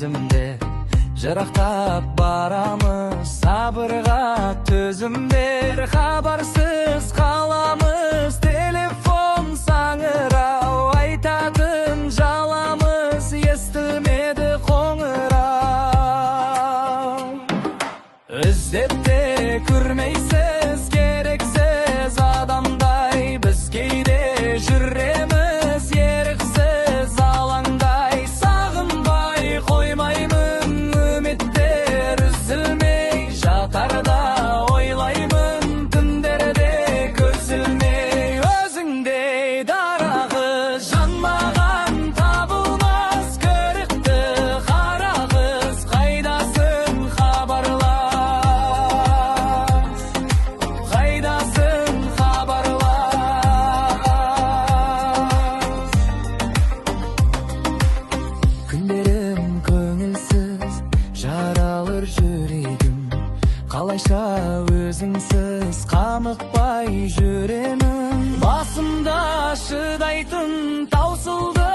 өзімде. Жырақтап барамыз, сабырға төзім бер. Хабарсыз қаламыз, телефон саңырау. Айтатын жаламыз, естілмеді қоңырау. Іздеп те көрмейсіз, керексіз адамдай. Біз кейде жүреміз, еріксіз алаңдай. Сағынбай қоймаймын, үміттер үзілмей. Жатарда ойлаймын, түндерде көз ілмей. Өзіңдей дарағы жанмаған табылмас. Көрікті қара қыз, қайдасың хабарлас. Қайдасың хабарлас. Күндерім көңілсіз, жаралыр жүрегім. Қалайша өзіңсіз қамықпай жүремін. Басымда шыдайтын таусылды